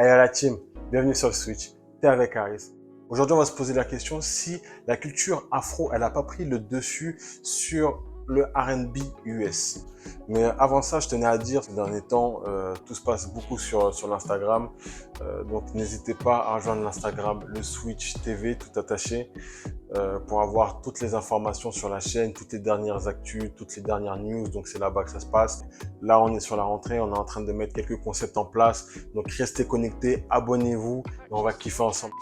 Hey la team, bienvenue sur le Switch, t'es avec Harris. Aujourd'hui on va se poser la question si la culture afro, elle n'a pas pris le dessus sur le R&B US. Mais avant ça, je tenais à dire, ces derniers temps, tout se passe beaucoup sur l'Instagram. Donc n'hésitez pas à rejoindre l'Instagram, le Switch TV, tout attaché, pour avoir toutes les informations sur la chaîne, toutes les dernières actus, toutes les dernières news. Donc c'est là-bas que ça se passe. Là, on est sur la rentrée, on est en train de mettre quelques concepts en place. Donc restez connectés, abonnez-vous et on va kiffer ensemble.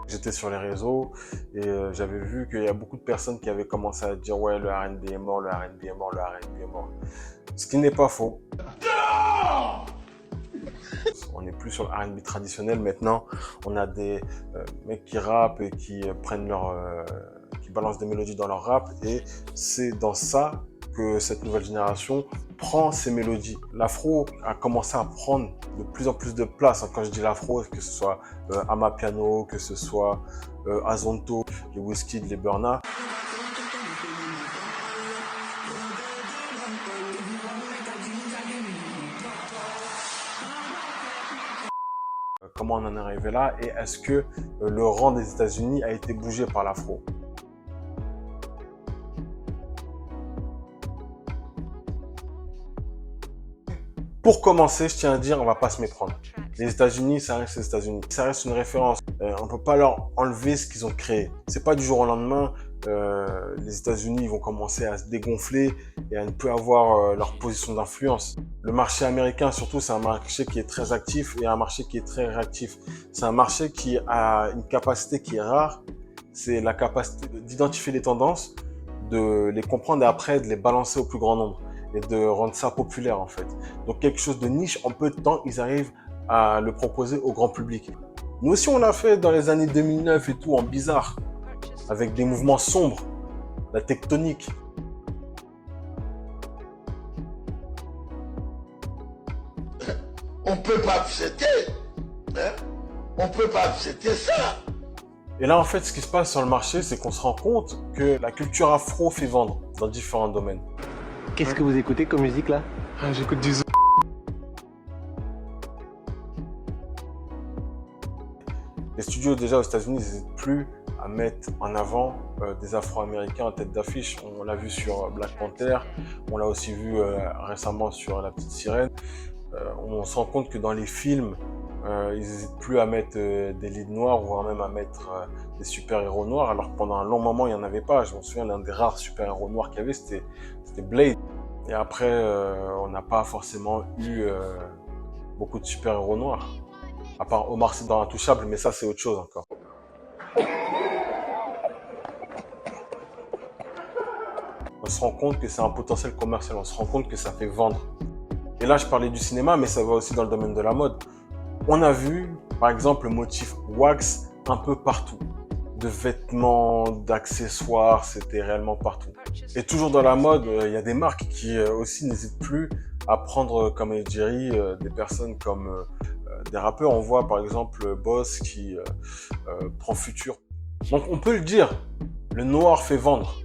J'étais sur les réseaux et j'avais vu qu'il y a beaucoup de personnes qui avaient commencé à dire ouais, le R&B est mort, le R&B est mort, le R&B est mort. Ce qui n'est pas faux. On n'est plus sur le R&B traditionnel maintenant. On a des mecs qui rappent et qui prennent qui balancent des mélodies dans leur rap et c'est dans ça que cette nouvelle génération prend ces mélodies. L'afro a commencé à prendre de plus en plus de place. Quand je dis l'afro, que ce soit Amapiano, que ce soit Azonto, les Wizkid, les Burna. Comment on en est arrivé là et est-ce que le rang des États-Unis a été bougé par l'afro? Pour commencer, je tiens à dire, on va pas se méprendre. Les États-Unis, ça reste les États-Unis. Ça reste une référence. On peut pas leur enlever ce qu'ils ont créé. C'est pas du jour au lendemain. Les États-Unis vont commencer à se dégonfler et à ne plus avoir leur position d'influence. Le marché américain, surtout, c'est un marché qui est très actif et un marché qui est très réactif. C'est un marché qui a une capacité qui est rare. C'est la capacité d'identifier les tendances, de les comprendre et après de les balancer au plus grand nombre et de rendre ça populaire en fait. Donc quelque chose de niche, en peu de temps, ils arrivent à le proposer au grand public. Nous aussi, on l'a fait dans les années 2009 et tout, en bizarre, avec des mouvements sombres, la tectonique. On peut pas accepter, hein? On peut pas accepter ça. Et là, en fait, ce qui se passe sur le marché, c'est qu'on se rend compte que la culture afro fait vendre dans différents domaines. Qu'est-ce que vous écoutez comme musique là? J'écoute du Les studios déjà aux États-Unis n'hésitent plus à mettre en avant des Afro-Américains en tête d'affiche. On l'a vu sur Black Panther, on l'a aussi vu récemment sur La Petite Sirène. On se rend compte que dans les films, ils n'hésitent plus à mettre des leads noirs, voire même à mettre des super-héros noirs, alors que pendant un long moment, il n'y en avait pas. Je me souviens, l'un des rares super-héros noirs qu'il y avait, c'était Blade. Et après, on n'a pas forcément eu beaucoup de super-héros noirs. À part Omar Sy dans Intouchable, mais ça, c'est autre chose encore. On se rend compte que c'est un potentiel commercial, on se rend compte que ça fait vendre. Et là, je parlais du cinéma, mais ça va aussi dans le domaine de la mode. On a vu, par exemple, le motif wax un peu partout. De vêtements, d'accessoires, c'était réellement partout. Et toujours dans la mode, il y a des marques qui aussi n'hésitent plus à prendre comme égérie des personnes comme des rappeurs. On voit par exemple Boss qui prend Future. Donc on peut le dire, le noir fait vendre,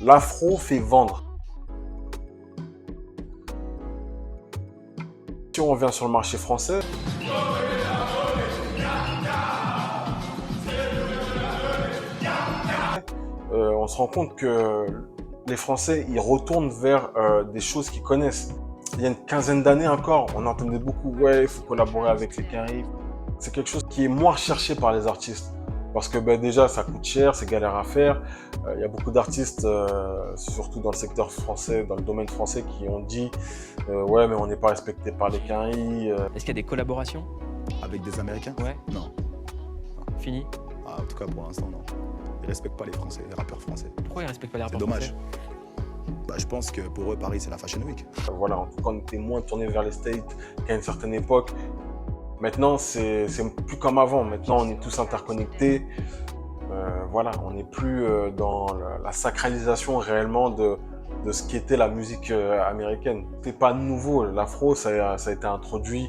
l'afro fait vendre. Si on revient sur le marché français, on se rend compte que les Français, ils retournent vers des choses qu'ils connaissent. Il y a une quinzaine d'années encore, on entendait beaucoup « ouais, il faut collaborer avec les Caraïbes ». C'est quelque chose qui est moins recherché par les artistes. Parce que déjà, ça coûte cher, c'est galère à faire. Il y a beaucoup d'artistes, surtout dans le secteur français, dans le domaine français, qui ont dit « ouais, mais on n'est pas respecté par les Caraïbes ». Est-ce qu'il y a des collaborations? Avec des Américains? Ouais. Non. Fini? Ah, en tout cas, pour l'instant, non. Ils respectent pas les Français, les rappeurs français. Pourquoi ils respectent pas les C'est rapports dommage. français? Bah, je pense que pour eux, Paris, c'est la Fashion Week. Voilà, en tout cas, on était moins tourné vers les States qu'à une certaine époque. Maintenant, c'est plus comme avant. Maintenant, on est tous interconnectés. Voilà, on n'est plus dans la sacralisation réellement de ce qu'était la musique américaine. C'est pas nouveau. L'afro, ça a été introduit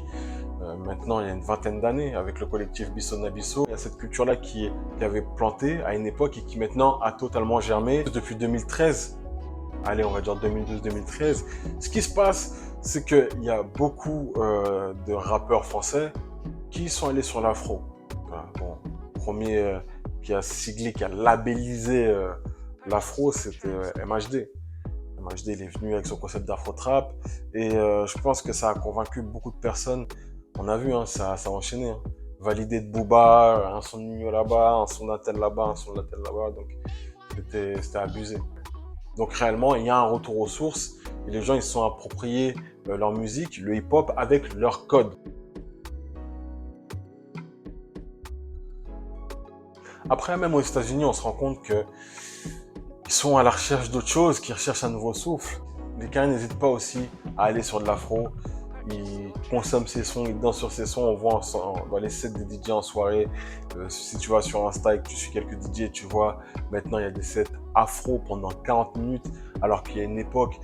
maintenant il y a une vingtaine d'années avec le collectif Bisso Nabisso. Il y a cette culture-là qui avait planté à une époque et qui maintenant a totalement germé depuis 2013. Allez, on va dire 2012-2013. Ce qui se passe, c'est qu'il y a beaucoup de rappeurs français qui sont allés sur l'afro. Voilà, bon, premier qui a siglé, qui a labellisé l'afro, c'était MHD. MHD, il est venu avec son concept d'afro-trap et je pense que ça a convaincu beaucoup de personnes. On a vu, hein, ça a enchaîné. Hein. Validé de Booba, un son de Nino là-bas, un son d'Atel là-bas, un son d'Atel là-bas, donc c'était abusé. Donc réellement, il y a un retour aux sources et les gens ils se sont appropriés leur musique, le hip-hop avec leur code. Après, même aux États-Unis, on se rend compte que ils sont à la recherche d'autre chose, qu'ils recherchent un nouveau souffle. Les Canadiens n'hésitent pas aussi à aller sur de l'afro. Ils consomment ces sons, ils dansent sur ces sons. On voit dans les sets des DJ en soirée. Si tu vas sur Insta et que tu suis quelques DJ, tu vois maintenant il y a des sets afro pendant 40 minutes. Alors qu'il y a une époque,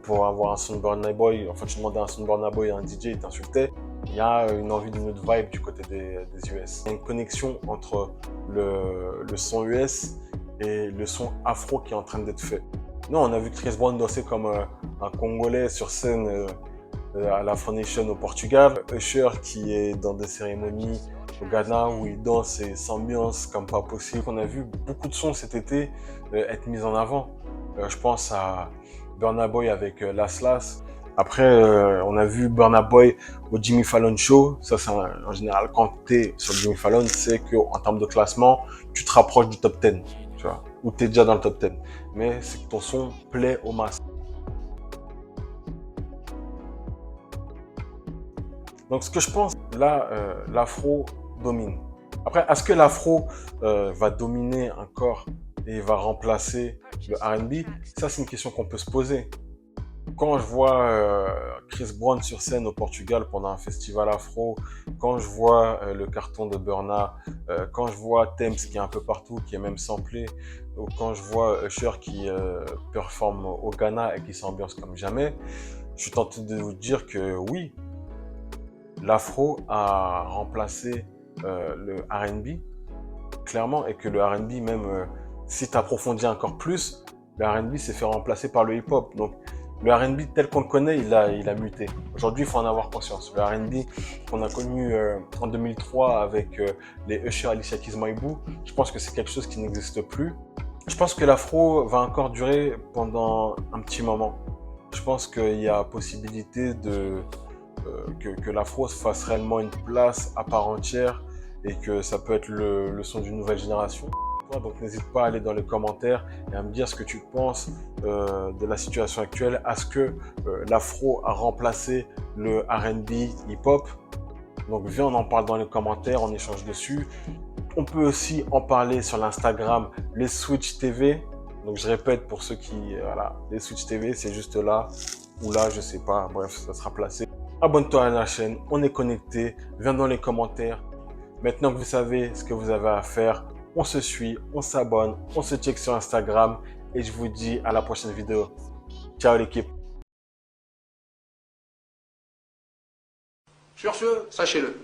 pour avoir un son de Burna Boy, enfin tu demandais un son de Burna Boy à un DJ, il t'insultait. Il y a une envie d'une autre vibe du côté des US. Il y a une connexion entre le son US et le son afro qui est en train d'être fait. Nous, on a vu Chris Brown danser comme un Congolais sur scène à la Nation au Portugal. Usher qui est dans des cérémonies au Ghana où il danse et s'ambiance comme pas possible. On a vu beaucoup de sons cet été être mis en avant. Je pense à Burna Boy avec Las Las. Après, on a vu Burna Boy au Jimmy Fallon Show. Ça, c'est en général, quand tu es sur Jimmy Fallon, c'est qu'en termes de classement, tu te rapproches du top 10, tu vois, ou tu es déjà dans le top 10. Mais c'est que ton son plaît aux masses. Donc, ce que je pense, là, l'afro domine. Après, est-ce que l'afro va dominer encore et va remplacer le R&B? Ça, c'est une question qu'on peut se poser. Quand je vois Chris Brown sur scène au Portugal pendant un festival afro, quand je vois le carton de Burna, quand je vois Thames qui est un peu partout, qui est même samplé, ou quand je vois Usher qui performe au Ghana et qui s'ambiance comme jamais, je suis tenté de vous dire que oui, l'afro a remplacé le R&B, clairement, et que le R&B même, si tu approfondis encore plus, le R&B s'est fait remplacer par le hip-hop. Donc, le R&B tel qu'on le connaît, il a muté. Aujourd'hui, il faut en avoir conscience. Le R&B qu'on a connu en 2003 avec les Usher, Alicia Keys, My Boo, je pense que c'est quelque chose qui n'existe plus. Je pense que l'afro va encore durer pendant un petit moment. Je pense qu'il y a possibilité que l'afro se fasse réellement une place à part entière et que ça peut être le son d'une nouvelle génération. Donc n'hésite pas à aller dans les commentaires et à me dire ce que tu penses de la situation actuelle. Est-ce que l'afro a remplacé le R&B hip-hop? Donc viens, on en parle dans les commentaires, on échange dessus. On peut aussi en parler sur l'Instagram, les Switch TV. Donc je répète pour ceux qui... voilà, les Switch TV, c'est juste là ou là, je sais pas, bref, ça sera placé. Abonne-toi à la chaîne, on est connecté, viens dans les commentaires. Maintenant que vous savez ce que vous avez à faire, on se suit, on s'abonne, on se check sur Instagram et je vous dis à la prochaine vidéo. Ciao l'équipe. Sur ce, sachez-le,